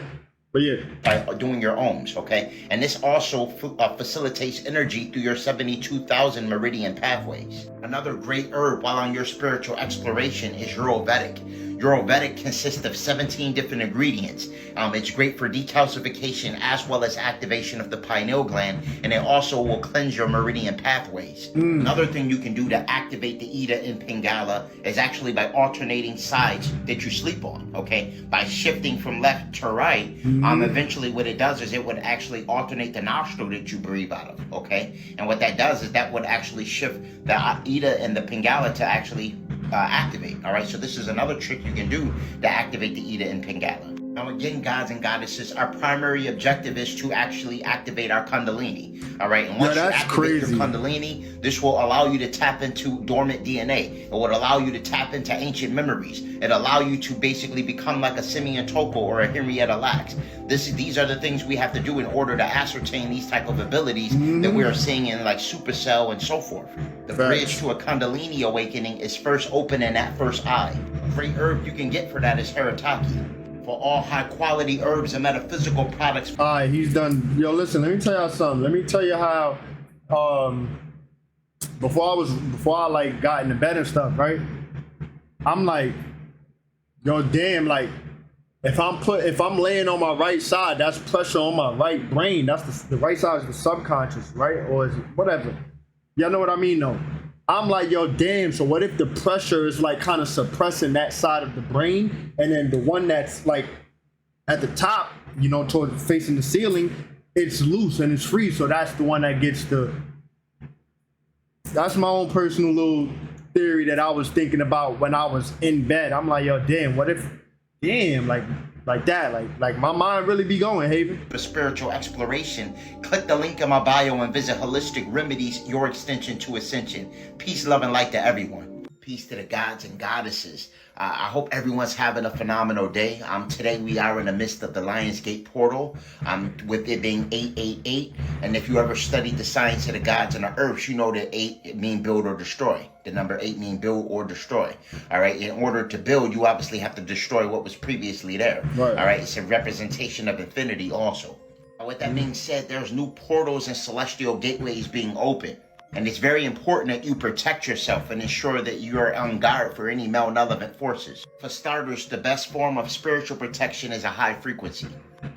But yeah. By doing your ohms, okay? And this also facilitates energy through your 72,000 meridian pathways. Another great herb while on your spiritual exploration is Ayurvedic. Ayurvedic consists of 17 different ingredients. It's great for detoxification as well as activation of the pineal gland, and it also will cleanse your meridian pathways. Another thing you can do to activate the Ida and Pingala is actually by alternating sides that you sleep on, okay? By shifting from left to right, eventually what it does is it would actually alternate the nostril that you breathe out of, okay? And what that does is that would actually shift the Ida and the Pingala to actually activate, all right? So this is another trick you can do to activate the Ida and Pingala. Now again, gods and goddesses, our primary objective is to actually activate our Kundalini, all right? And once you activate your Kundalini, this will allow you to tap into dormant DNA. It would allow you to tap into ancient memories. It allow you to basically become like a Simeon Toko or a Henrietta Lacks. These are the things we have to do in order to ascertain these type of abilities that we are seeing in like Supercell and so forth. The bridge to a Kundalini awakening is first opening that first eye. A great herb you can get for that is Haritaki. For all high quality herbs and metaphysical products. All right, he's done. Yo, listen, let me tell y'all something. Let me tell you how, before I like got into bed and stuff, right? I'm like, yo, damn, like, if I'm laying on my right side, that's pressure on my right brain. That's the right side is the subconscious, right? Or is it whatever. Y'all know what I mean, though. I'm like, yo, damn, so what if the pressure is like kind of suppressing that side of the brain, and then the one that's like at the top, you know, toward facing the ceiling, it's loose and it's free, so that's the one that gets that's my own personal little theory that I was thinking about when I was in bed. I'm like, yo, damn, what if, damn, like that, like my mind really be going, Haven. For spiritual exploration, click the link in my bio and visit Holistic Remedies, your extension to ascension. Peace, love, and light to everyone. Peace to the gods and goddesses. I hope everyone's having a phenomenal day. Today we are in the midst of the Lionsgate portal, with it being 888. And if you ever studied the science of the gods and the earths, you know that 8 mean build or destroy. The number 8 mean build or destroy. All right. In order to build, you obviously have to destroy what was previously there. Right. All right. It's a representation of infinity also. With that being said, there's new portals and celestial gateways being opened. And it's very important that you protect yourself and ensure that you are on guard for any malevolent forces. For starters, the best form of spiritual protection is a high frequency.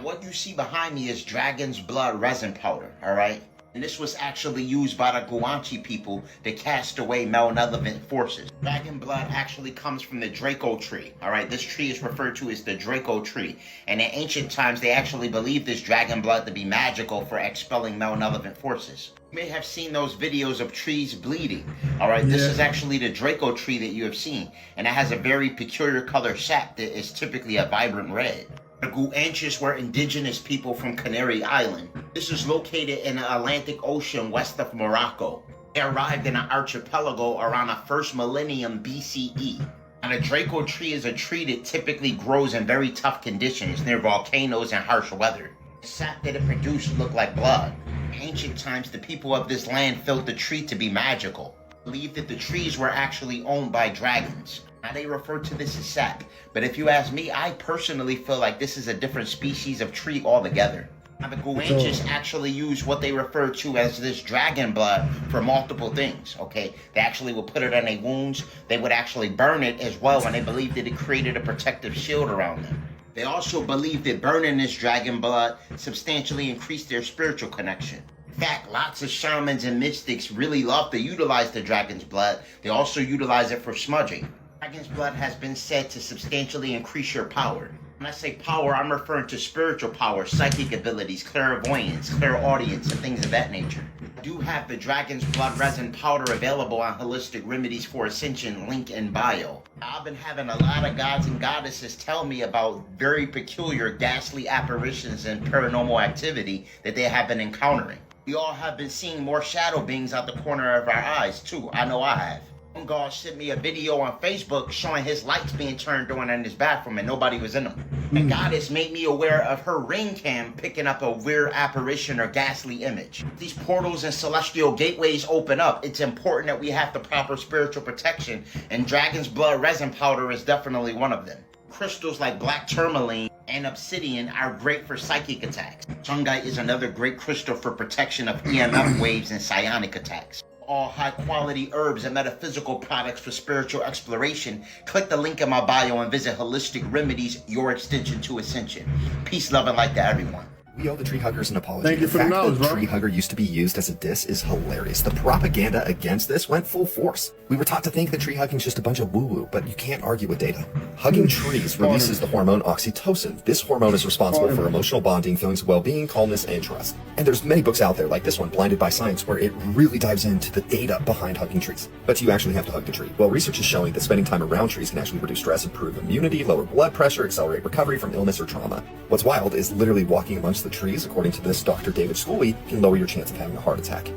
What you see behind me is dragon's blood resin powder, all right? And this was actually used by the Guanche people to cast away malevolent forces. Dragon blood actually comes from the Draco tree, all right? This tree is referred to as the Draco tree. And in ancient times, they actually believed this dragon blood to be magical for expelling malevolent forces. You may have seen those videos of trees bleeding, all right? This is actually the Draco tree that you have seen. And it has a very peculiar color sap that is typically a vibrant red. The Guanches were indigenous people from Canary Island. This is located in the Atlantic Ocean west of Morocco. They arrived in an archipelago around the 1st millennium BCE. And the Draco tree is a tree that typically grows in very tough conditions near volcanoes and harsh weather. The sap that it produced looked like blood. In ancient times, the people of this land felt the tree to be magical. Believed that the trees were actually owned by dragons. Now they refer to this as sap, but if you ask me, I personally feel like this is a different species of tree altogether. Now the Guanches actually use what they refer to as this dragon blood for multiple things, okay? They actually would put it on their wounds. They would actually burn it as well, and they believed that it created a protective shield around them. They also believed that burning this dragon blood substantially increased their spiritual connection. In fact, lots of shamans and mystics really love to utilize the dragon's blood. They also utilize it for smudging. Dragon's blood has been said to substantially increase your power. When I say power, I'm referring to spiritual power, psychic abilities, clairvoyance, clairaudience, and things of that nature. I do have the dragon's blood resin powder available on Holistic Remedies for Ascension, link in bio. I've been having a lot of gods and goddesses tell me about very peculiar ghastly apparitions and paranormal activity that they have been encountering. We all have been seeing more shadow beings out the corner of our eyes too. I know I have. One guy sent me a video on Facebook showing his lights being turned on in his bathroom and nobody was in them. And goddess made me aware of her ring cam picking up a weird apparition or ghastly image. These portals and celestial gateways open up. It's important that we have the proper spiritual protection, and dragon's blood resin powder is definitely one of them. Crystals like black tourmaline and obsidian are great for psychic attacks. Shungite is another great crystal for protection of EMF waves and psionic attacks. all high-quality herbs and metaphysical products for spiritual exploration, click the link in my bio and visit Holistic Remedies, your extension to ascension. Peace, love, and light to everyone. We owe the tree huggers an apology. Thank you for the knowledge, bro. Tree hugger used to be used as a diss is hilarious. The propaganda against this went full force. We were taught to think that tree hugging is just a bunch of woo-woo, but you can't argue with data. Hugging trees releases the hormone oxytocin. This hormone is responsible for emotional bonding, feelings of well-being, calmness, and trust. And there's many books out there, like this one, Blinded by Science, where it really dives into the data behind hugging trees. But you actually have to hug the tree. Well, research is showing that spending time around trees can actually reduce stress, improve immunity, lower blood pressure, accelerate recovery from illness or trauma. What's wild is literally walking amongst the trees, according to this Dr. David Schooley, can lower your chance of having a heart attack.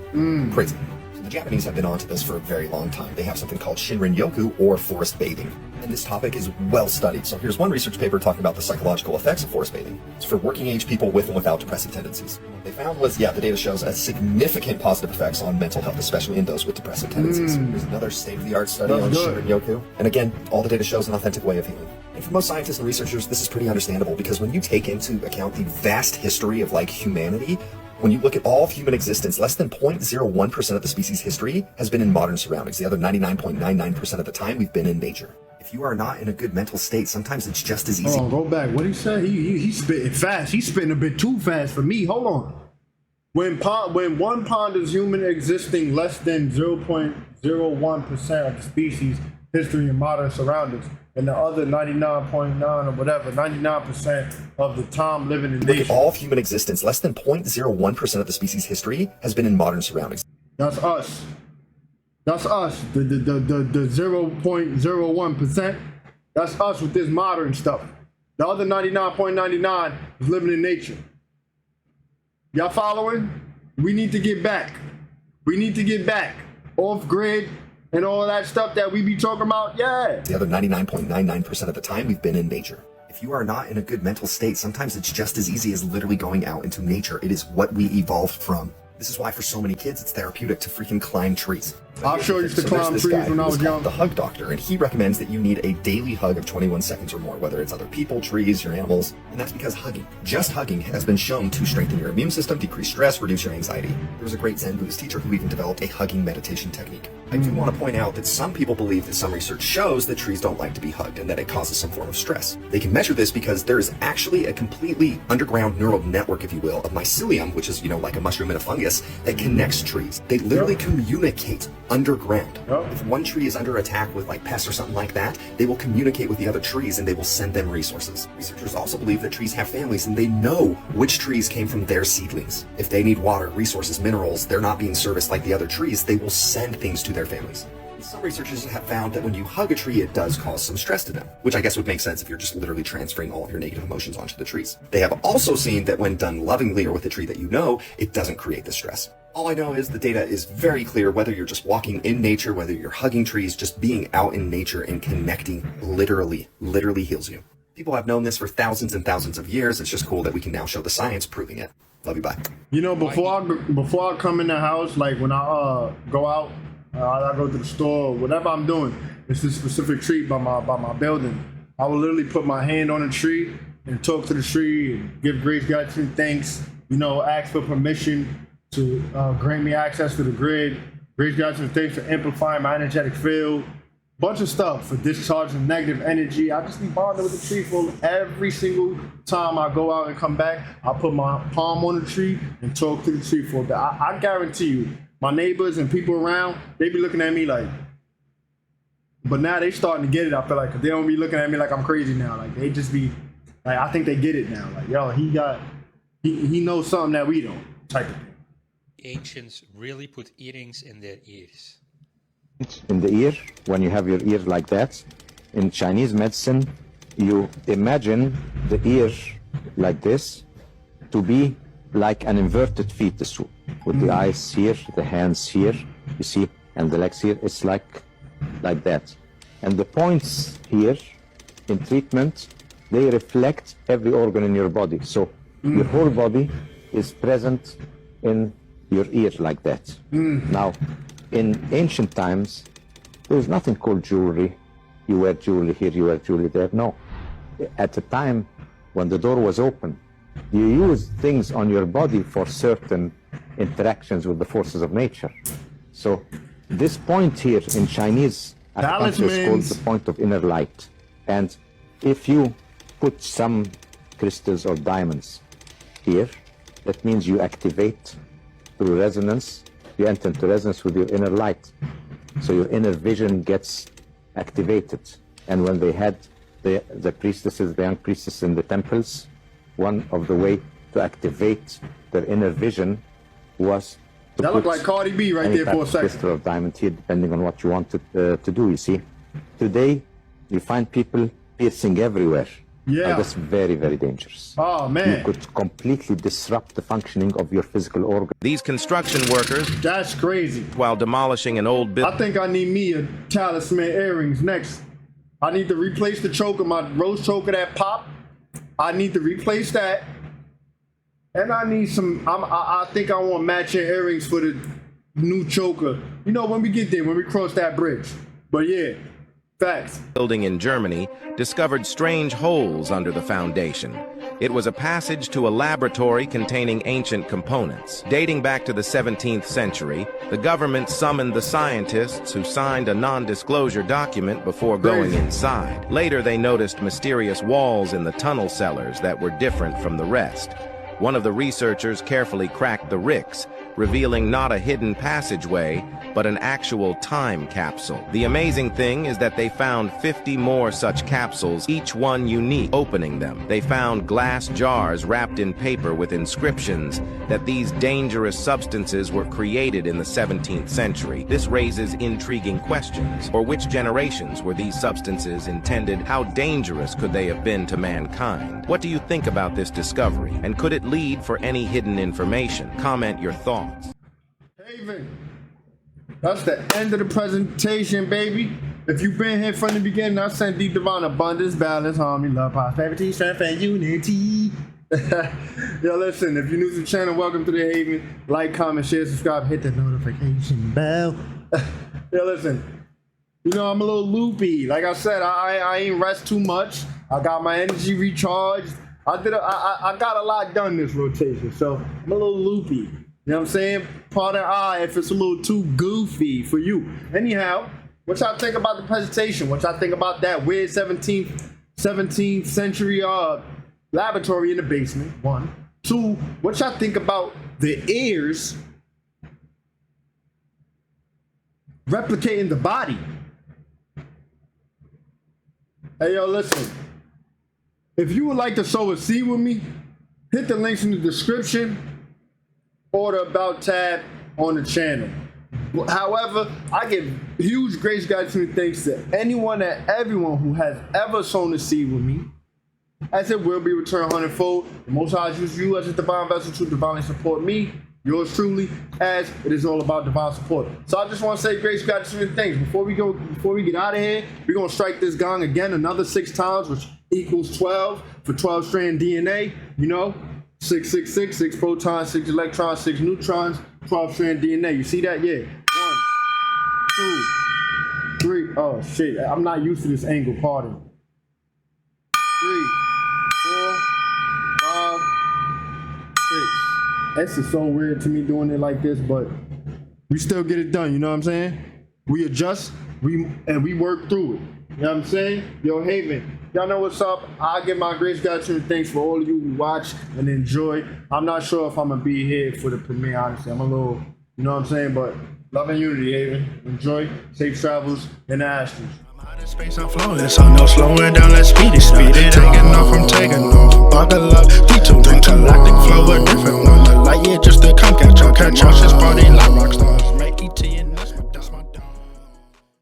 Crazy. So the Japanese have been onto this for a very long time. They have something called Shinrin-yoku, or forest bathing. And this topic is well studied. So here's one research paper talking about the psychological effects of forest bathing. It's for working age people with and without depressive tendencies. What they found was, the data shows a significant positive effects on mental health, especially in those with depressive tendencies. Here's another state-of-the-art study on Shinrin-yoku. And again, all the data shows an authentic way of healing. And for most scientists and researchers, this is pretty understandable, because when you take into account the vast history of humanity, when you look at all of human existence, less than 0.01% of the species' history has been in modern surroundings. The other 99.99% of the time, we've been in nature. If you are not in a good mental state, sometimes it's just as easy. Hold on, go back. What he said? He's spitting fast. He's spitting a bit too fast for me. Hold on. When one ponders human existing less than 0.01% of the species' history in modern surroundings, and the other 99.9 or whatever, 99% of the time living in nature. Look at all of human existence, less than 0.01% of the species' history has been in modern surroundings. That's us. That's us. The 0.01%. That's us with this modern stuff. The other 99.99 is living in nature. Y'all following? We need to get back. We need to get back off grid. And all that stuff that we be talking about, The other 99.99% of the time, we've been in nature. If you are not in a good mental state, sometimes it's just as easy as literally going out into nature. It is what we evolved from. This is why for so many kids, it's therapeutic to freaking climb trees. I'm sure used to climb trees when I was young. The Hug Doctor, and he recommends that you need a daily hug of 21 seconds or more, whether it's other people, trees, your animals, and that's because just hugging, has been shown to strengthen your immune system, decrease stress, reduce your anxiety. There was a great Zen Buddhist teacher who even developed a hugging meditation technique. I do want to point out that some people believe that some research shows that trees don't like to be hugged and that it causes some form of stress. They can measure this because there is actually a completely underground neural network, if you will, of mycelium, which is, like a mushroom and a fungus, that connects trees. They literally communicate underground. If one tree is under attack with pests or something like that, they will communicate with the other trees and they will send them resources. Researchers also believe that trees have families and they know which trees came from their seedlings. If they need water, resources, minerals, they're not being serviced like the other trees, they will send things to their families. Some researchers have found that when you hug a tree, it does cause some stress to them, which I guess would make sense if you're just literally transferring all of your negative emotions onto the trees. They have also seen that when done lovingly or with a tree that you know, it doesn't create the stress. All I know is the data is very clear, whether you're just walking in nature, whether you're hugging trees, just being out in nature and connecting literally heals you. People have known this for thousands and thousands of years. It's just cool that we can now show the science proving it. Love you, bye. Before I come in the house, when I go out, I go to the store, whatever I'm doing, it's a specific tree by my building. I will literally put my hand on a tree and talk to the tree and give grace, gratitude, thanks, ask for permission to grant me access to the grid. Grace, gratitude, thanks for amplifying my energetic field. Bunch of stuff for discharging negative energy. I just be bonding with the tree for every single time I go out and come back. I put my palm on the tree and talk to the tree for a bit. I guarantee you, my neighbors and people around, they be looking at me but now they starting to get it. I feel like, 'cause they don't be looking at me like I'm crazy now. They just be, I think they get it now. He knows something that we don't, type of thing. Ancients really put earrings in their ears. In the ear, when you have your ear like that, in Chinese medicine, you imagine the ear like this to be like an inverted fetus, with the eyes here, the hands here, you see, and the legs here. It's like that. And the points here in treatment, they reflect every organ in your body. So your whole body is present in your ear like that. Now, in ancient times, there was nothing called jewelry. You wear jewelry here, you wear jewelry there. No. At the time when the door was open, you used things on your body for certain interactions with the forces of nature. So this point here in Chinese acupuncture is called the point of inner light. And if you put some crystals or diamonds here, that means you activate through resonance, you enter into resonance with your inner light. So your inner vision gets activated. And when they had the priestesses, the young priestesses in the temples, one of the way to activate their inner vision was to that looked like Cardi B right there for a second. Crystal of diamond here, depending on what you want to do, you see. Today, you find people piercing everywhere. Yeah. And that's very, very dangerous. Oh, man. You could completely disrupt the functioning of your physical organ. These construction workers... That's crazy. While demolishing an old building... I think I need me a talisman earrings next. I need to replace the choker, my rose choker that popped. I need to replace that. And I need some, I think I want matching earrings for the new choker. You know, when we get there, when we cross that bridge. But yeah, facts. Building in Germany discovered strange holes under the foundation. It was a passage to a laboratory containing ancient components. Dating back to the 17th century, the government summoned the scientists who signed a non-disclosure document before going inside. Later, they noticed mysterious walls in the tunnel cellars that were different from the rest. One of the researchers carefully cracked the ricks, revealing not a hidden passageway, but an actual time capsule. The amazing thing is that they found 50 more such capsules, each one unique. Opening them, they found glass jars wrapped in paper with inscriptions that these dangerous substances were created in the 17th century. This raises intriguing questions. For which generations were these substances intended? How dangerous could they have been to mankind? What do you think about this discovery? And could it lead for any hidden information? Comment your thoughts. Haven, that's the end of the presentation, baby. If you've been here from the beginning, I sent deep divine abundance, balance, harmony, love, prosperity, strength, and unity. Yo, listen, if you're new to the channel, welcome to the Haven. Like, comment, share, subscribe, hit the notification bell. Yo, listen, you know, I'm a little loopy. Like I said, I ain't rest too much. I got my energy recharged. I got a lot done this rotation, so I'm a little loopy. You know what I'm saying? Pardon if it's a little too goofy for you. Anyhow, what y'all think about the presentation? What y'all think about that weird 17th century laboratory in the basement? 1. 2, what y'all think about the ears replicating the body? Hey, yo, listen. If you would like to sow a seed with me, hit the links in the description or the About tab on the channel. However, I give huge grace, gratitude, and thanks to anyone and everyone who has ever sown a seed with me, as it will be returned hundredfold. The Most High uses you as a divine vessel to divinely support me, yours truly, as it is all about divine support. So I just want to say grace, gratitude, and thanks. Before we get out of here, we're gonna strike this gong again another 6 times, which equals 12 for 12 strand DNA. You know, 666, 6 protons, 6 electrons, 6 neutrons, 12 strand DNA. You see that? Yeah. 1, 2, 3. Oh shit, I'm not used to this angle. Pardon. 3, 4, 5, 6. This is so weird to me doing it like this, but we still get it done. You know what I'm saying? We adjust, we work through it. You know what I'm saying? Yo, Haven, y'all know what's up. I give my grace, gratitude, and thanks for all of you who watch and enjoy. I'm not sure if I'm gonna be here for the premiere, honestly. I'm a little, you know what I'm saying? But love and unity, Haven. Enjoy. Safe travels in the Astros. Space I'm flowing, so no slowing down, let's speed it. Taking off, I'm taking off. Buckle up, D2, intergalactic flow, a different one. The light, yeah, just to come catch up. Catch us, party like rocks.